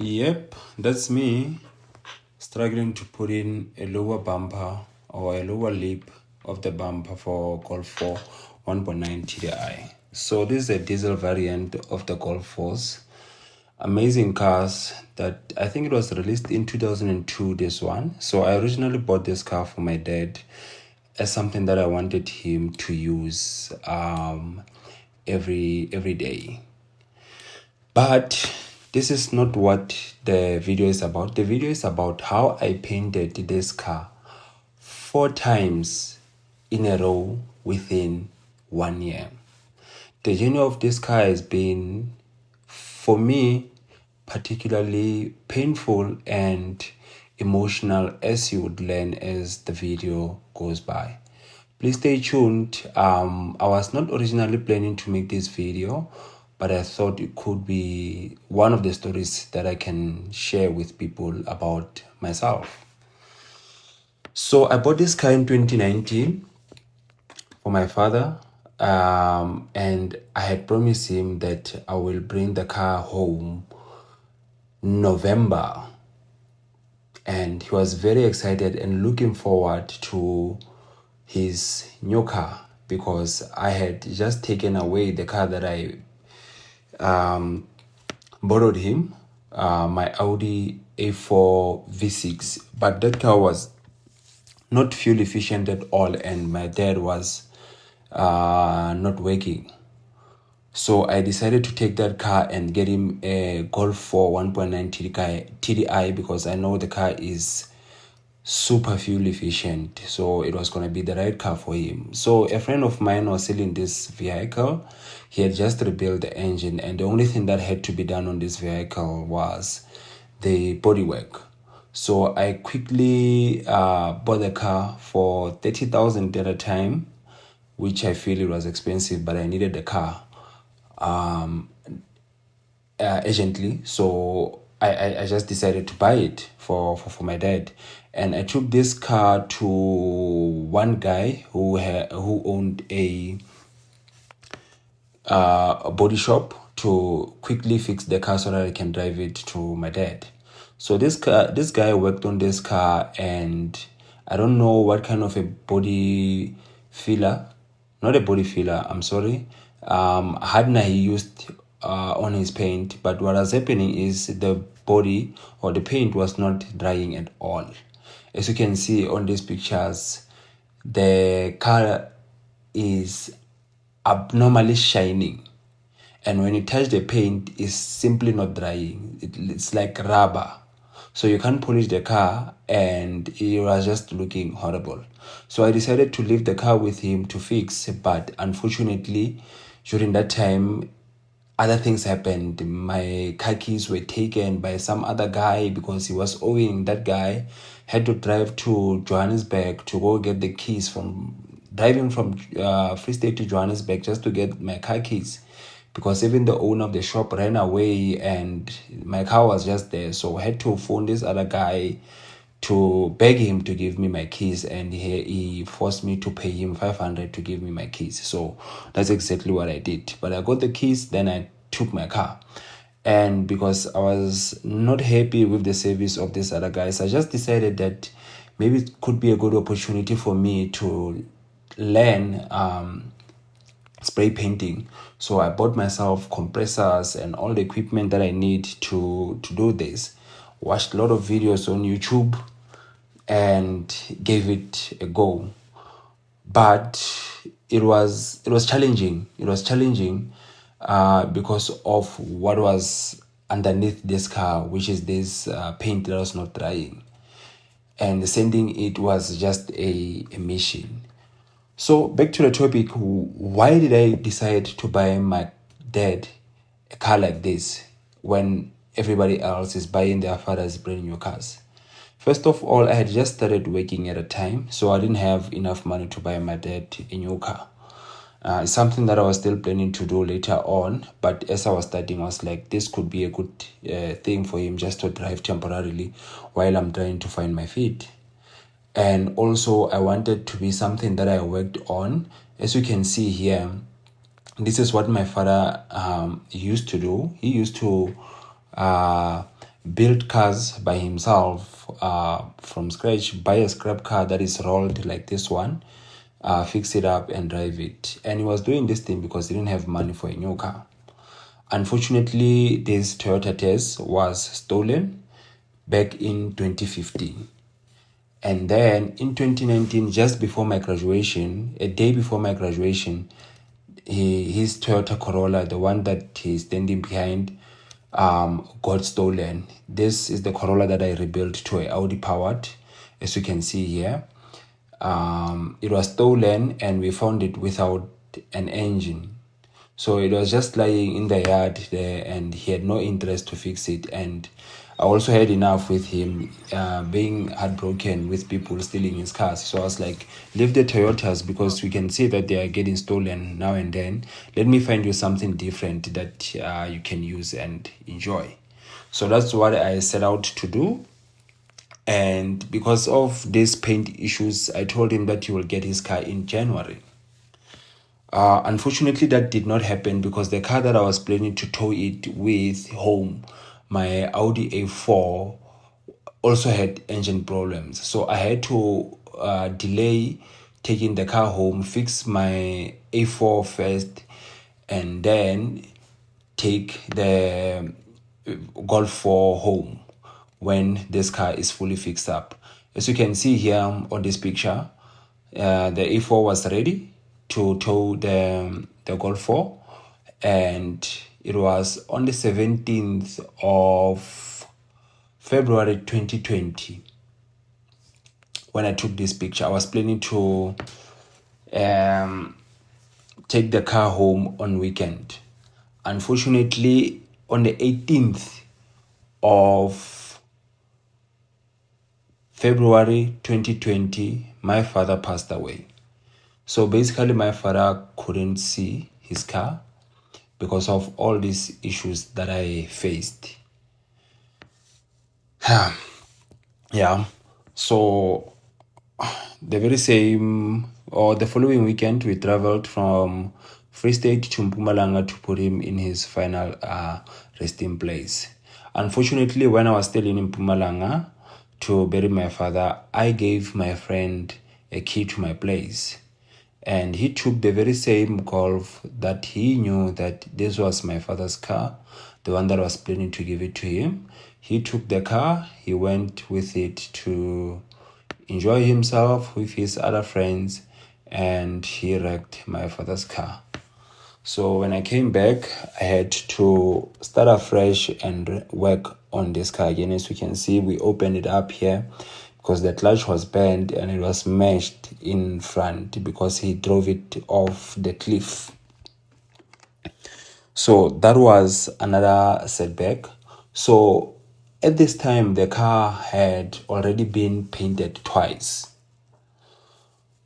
Yep, that's me struggling to put in a lower bumper or a lower lip of the bumper for Golf 4 1.9 TDI. So this is a diesel variant of the Golf 4s. Amazing cars that I think it was released in 2002, this one. So I originally bought this car for my dad as something that I wanted him to use every day. But this is not what the video is about. The video is about how I painted this car 4 times in a row within 1 year. The journey of this car has been, for me, particularly painful and emotional, as you would learn as the video goes by. Please stay tuned. I was not originally planning to make this video, but I thought it could be one of the stories that I can share with people about myself. So I bought this car in 2019 for my father, and I had promised him that I will bring the car home November, and he was very excited and looking forward to his new car because I had just taken away the car that I borrowed him, my Audi A4 V6, but that car was not fuel efficient at all, and my dad was not working. So I decided to take that car and get him a Golf 4 1.9 TDI because I know the car is super fuel efficient, so it was going to be the right car for him. So a friend of mine was selling this vehicle. He had just rebuilt the engine, and the only thing that had to be done on this vehicle was the bodywork. So I quickly bought the car for 30,000 at a time, which I feel it was expensive, but I needed the car urgently. So I just decided to buy it for my dad, and I took this car to one guy who owned a body shop to quickly fix the car so that I can drive it to my dad. So this guy worked on this car, and I don't know what kind of a body filler, not a body filler, I'm sorry, hardener he used on his paint. But what was happening is the body or the paint was not drying at all. As you can see on these pictures, the car is abnormally shining, and when you touch the paint, it's simply not drying. It's like rubber, so you can't polish the car, and it was just looking horrible. So I decided to leave the car with him to fix, but unfortunately during that time other things happened. My car keys were taken by some other guy because he was owing that guy. Had to drive to Johannesburg to go get the keys driving from Free State to Johannesburg just to get my car keys, because even the owner of the shop ran away and my car was just there. So I had to phone this other guy to beg him to give me my keys, and he forced me to pay him 500 to give me my keys. So that's exactly what I did. But I got the keys, then I took my car. And because I was not happy with the service of these other guys, I just decided that maybe it could be a good opportunity for me to learn spray painting. So I bought myself compressors and all the equipment that I need to do this. Watched a lot of videos on YouTube and gave it a go. But it was challenging. It was challenging because of what was underneath this car, which is this paint that was not drying. And sending it was just a mission. So back to the topic, why did I decide to buy my dad a car like this when everybody else is buying their father's brand new cars? First of all, I had just started working at a time, so I didn't have enough money to buy my dad a new car. It's something that I was still planning to do later on, but as I was starting, I was like, this could be a good thing for him just to drive temporarily while I'm trying to find my feet. And also I wanted to be something that I worked on. As you can see here, this is what my father used to do. He used to build cars by himself from scratch, buy a scrap car that is rolled like this one, fix it up and drive it. And he was doing this thing because he didn't have money for a new car. Unfortunately, this Toyota Test was stolen back in 2015. And then in 2019, just before my graduation, a day before my graduation, his Toyota Corolla, the one that he's standing behind, got stolen. This is the Corolla that I rebuilt to a Audi powered, as you can see here. It was stolen and we found it without an engine. So it was just lying in the yard there and he had no interest to fix it. And I also had enough with him being heartbroken with people stealing his cars. So I was like, leave the Toyotas because we can see that they are getting stolen now and then. Let me find you something different that you can use and enjoy. So that's what I set out to do. And because of these paint issues, I told him that he will get his car in January. Unfortunately, that did not happen because the car that I was planning to tow it with home, my Audi A4, also had engine problems. So I had to delay taking the car home, fix my A4 first, and then take the Golf 4 home when this car is fully fixed up. As you can see here on this picture, the A4 was ready to tow the Golf 4, and it was on the 17th of February 2020 when I took this picture. I was planning to take the car home on weekend. Unfortunately, on the 18th of February 2020, my father passed away. So basically, my father couldn't see his car because of all these issues that I faced. Yeah. So the very same or the following weekend, we traveled from Free State to Mpumalanga to put him in his final resting place. Unfortunately, when I was still in Mpumalanga to bury my father, I gave my friend a key to my place. And he took the very same Golf that he knew that this was my father's car, the one that I was planning to give it to him. He took the car, he went with it to enjoy himself with his other friends, and he wrecked my father's car. So when I came back, I had to start afresh and work on this car again. As you can see, we opened it up here because the clutch was bent and it was smashed in front because he drove it off the cliff. So that was another setback. So at this time, the car had already been painted twice.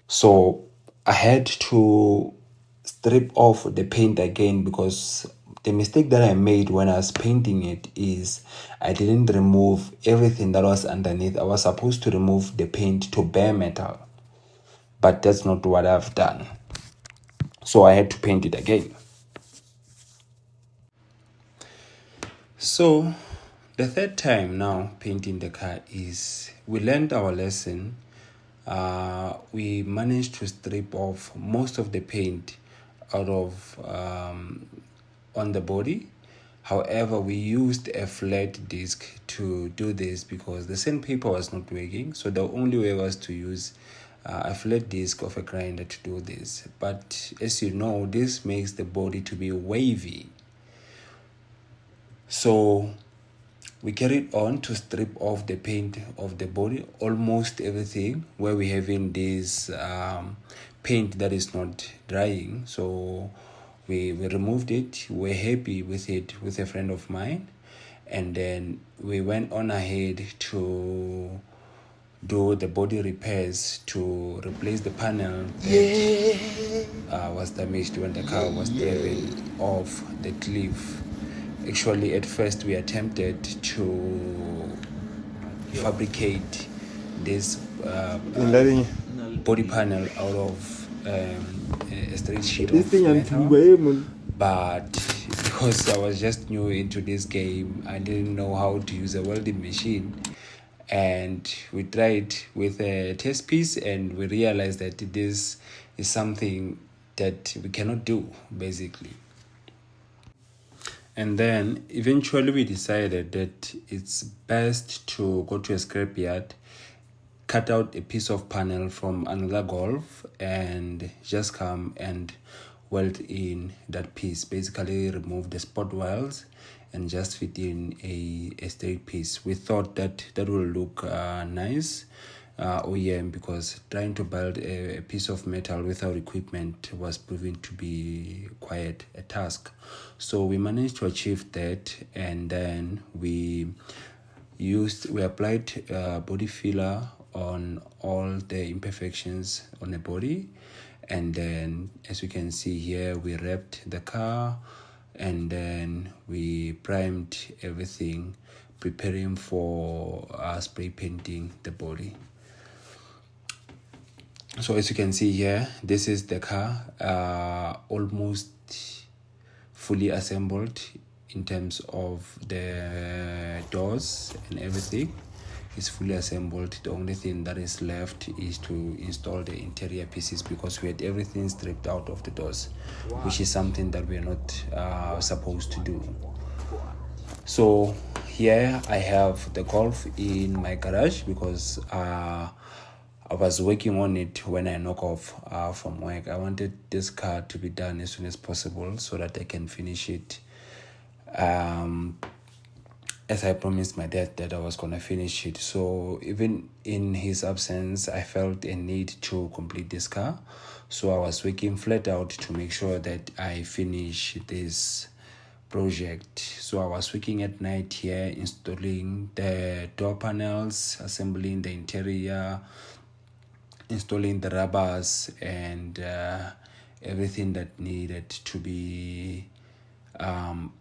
So I had to strip off the paint again because the mistake that I made when I was painting it is I didn't remove everything that was underneath. I was supposed to remove the paint to bare metal, but that's not what I've done. So I had to paint it again. So the third time now painting the car is we learned our lesson. We managed to strip off most of the paint out of on the body. However, we used a flat disc to do this because the sandpaper was not working. So the only way was to use a flat disc of a grinder to do this. But as you know, this makes the body to be wavy. So we carried on to strip off the paint of the body, almost everything, where we having this paint that is not drying. So we removed it. We're happy with it with a friend of mine. And then we went on ahead to do the body repairs to replace the panel that was damaged when the car was driven off the cliff. Actually, at first we attempted to fabricate this body panel out of a straight sheet of metal, but because I was just new into this game. I didn't know how to use a welding machine, and we tried with a test piece, and we realized that this is something that we cannot do, basically. And then eventually we decided that it's best to go to a scrapyard, cut out a piece of panel from another golf, and just come and weld in that piece. Basically remove the spot welds and just fit in a straight piece. We thought that will look nice, because trying to build a piece of metal without equipment was proving to be quite a task. So we managed to achieve that, and then we applied body filler on all the imperfections on the body, and then as you can see here, we wrapped the car, and then we primed everything, preparing for spray painting the body. So as you can see here, this is the car, almost fully assembled in terms of the doors, and everything is fully assembled. The only thing that is left is to install the interior pieces, because we had everything stripped out of the doors, which is something that we are not supposed to do. So here I have the Golf in my garage, because I was working on it when I knock off from work. I wanted this car to be done as soon as possible so that I can finish it, as I promised my dad that I was going to finish it. So even in his absence, I felt a need to complete this car. So I was working flat out to make sure that I finish this project. So I was working at night here, installing the door panels, assembling the interior, installing the rubbers, and everything that needed to be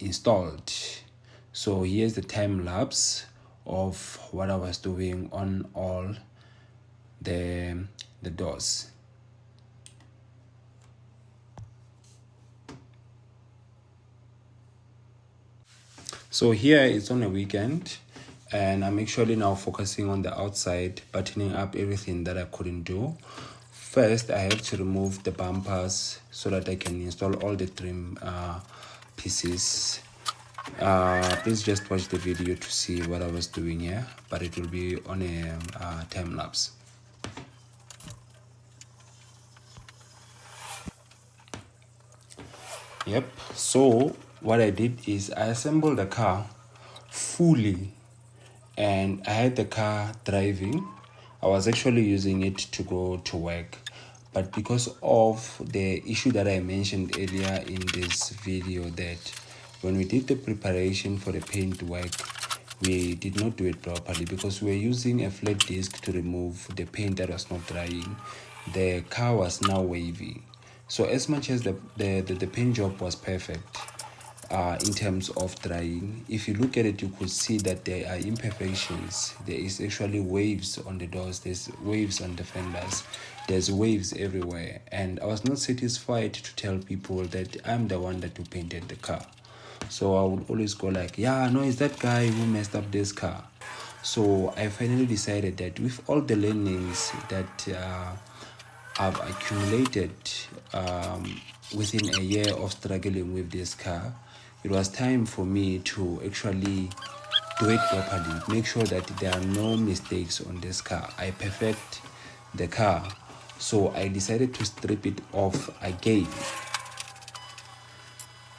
installed. So here's the time lapse of what I was doing on all the doors. So here it's on a weekend, and I'm actually now focusing on the outside, buttoning up everything that I couldn't do. First, I have to remove the bumpers so that I can install all the trim pieces. Please just watch the video to see what I was doing here, but it will be on a time lapse. Yep, so what I did is I assembled the car fully, and I had the car driving. I was actually using it to go to work, but because of the issue that I mentioned earlier in this video, that when we did the preparation for the paint work, we did not do it properly, because we were using a flat disc to remove the paint that was not drying. The car was now wavy. So as much as the paint job was perfect, in terms of drying, if you look at it, you could see that there are imperfections. There is actually waves on the doors, there's waves on the fenders, there's waves everywhere. And I was not satisfied to tell people that I'm the one that who painted the car. So I would always go like, yeah, no, it's that guy who messed up this car. So I finally decided that with all the learnings that I've accumulated within a year of struggling with this car, it was time for me to actually do it properly, make sure that there are no mistakes on this car. I perfect the car. So I decided to strip it off again,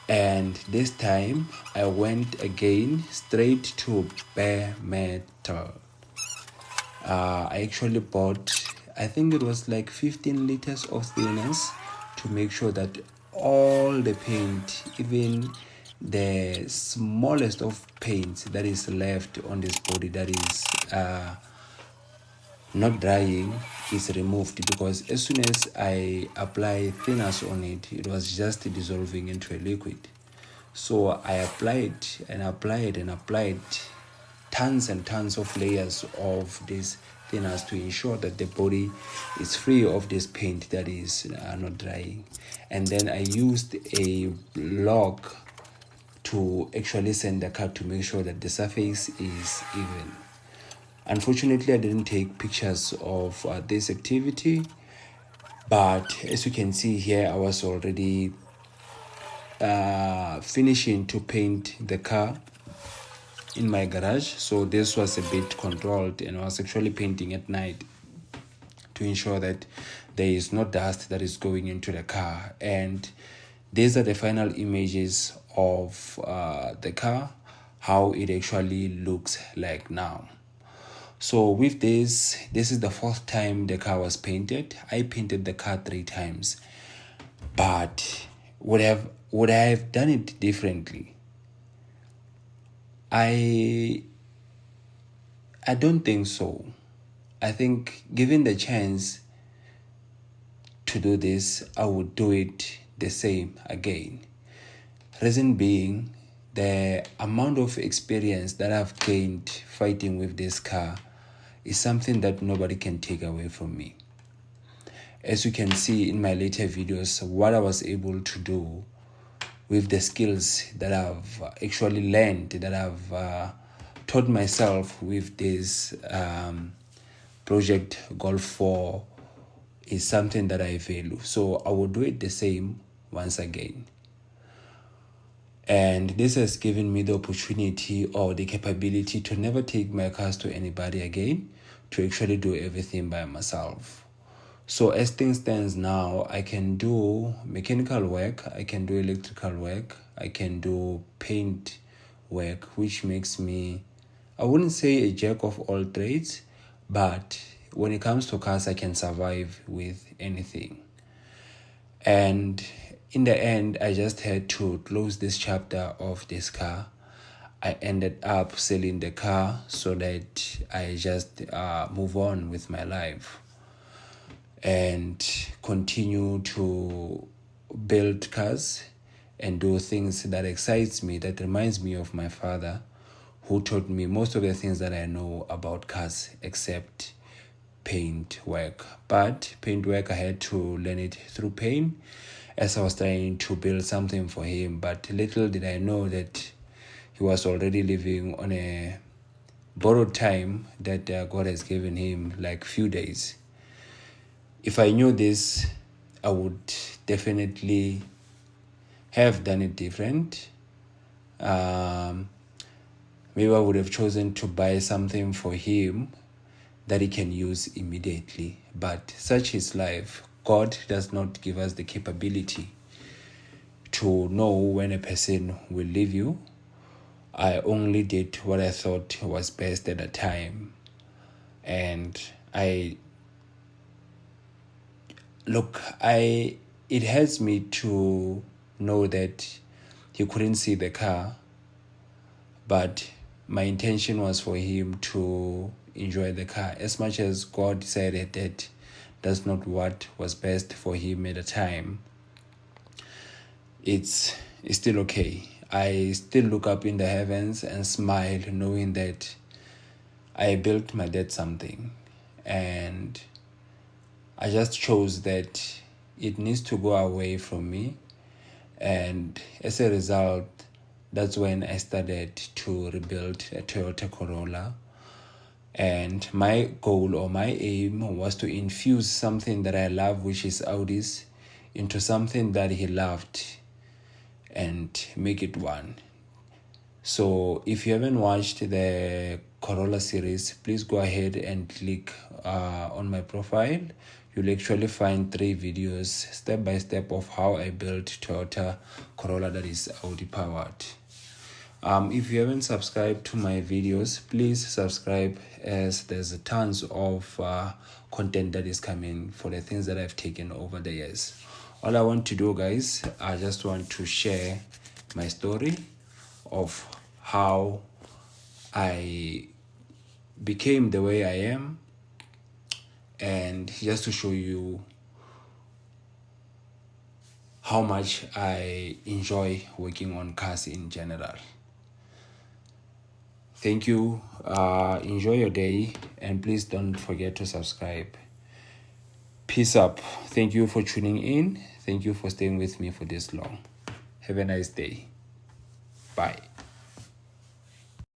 and this time I went again straight to bare metal. I actually bought, I think it was like 15 liters of thinners, to make sure that all the paint, even the smallest of paint that is left on this body that is not drying, is removed, because as soon as I apply thinners on it, it was just dissolving into a liquid. So I applied and applied and applied tons and tons of layers of these thinners to ensure that the body is free of this paint that is not drying. And then I used a log to actually sand the car to make sure that the surface is even. Unfortunately, I didn't take pictures of this activity, but as you can see here, I was already finishing to paint the car in my garage. So this was a bit controlled, and I was actually painting at night to ensure that there is no dust that is going into the car. And these are the final images of the car, how it actually looks like now. So with this is the fourth time the car was painted. I painted the car 3 times, but would I have done it differently? I don't think so. I think given the chance to do this, I would do it the same again. Reason being, the amount of experience that I've gained fighting with this car is something that nobody can take away from me. As you can see in my later videos, what I was able to do with the skills that I've actually learned, that I've taught myself with this project Golf 4 is something that I value. So I will do it the same once again. And this has given me the opportunity or the capability to never take my cars to anybody again, to actually do everything by myself. So as things stands now, I can do mechanical work, I can do electrical work, I can do paint work, which makes me, I wouldn't say a jack of all trades, but when it comes to cars, I can survive with anything. And in the end, I just had to close this chapter of this car. I ended up selling the car so that I just move on with my life and continue to build cars and do things that excites me, that reminds me of my father, who taught me most of the things that I know about cars except paint work. But paint work, I had to learn it through pain as I was trying to build something for him. But little did I know that he was already living on a borrowed time that God has given him, like few days. If I knew this, I would definitely have done it different. Maybe I would have chosen to buy something for him that he can use immediately. But such is life. God does not give us the capability to know when a person will leave you. I only did what I thought was best at the time. And it hurts me to know that he couldn't see the car, but my intention was for him to enjoy the car. As much as God decided that that's not what was best for him at the time, it's still okay. I still look up in the heavens and smile knowing that I built my dad something, and I just chose that it needs to go away from me. And as a result, that's when I started to rebuild a Toyota Corolla. And my goal or my aim was to infuse something that I love, which is Audis, into something that he loved and make it one. So if you haven't watched the Corolla series, please go ahead and click on my profile. You'll actually find 3 videos step by step of how I built Toyota Corolla that is Audi powered. If you haven't subscribed to my videos, please subscribe, as there's tons of content that is coming for the things that I've taken over the years. All I want to do, guys, I just want to share my story of how I became the way I am, and just to show you how much I enjoy working on cars in general. Thank you. Enjoy your day, and please don't forget to subscribe. Peace up. Thank you for tuning in. Thank you for staying with me for this long. Have a nice day. Bye.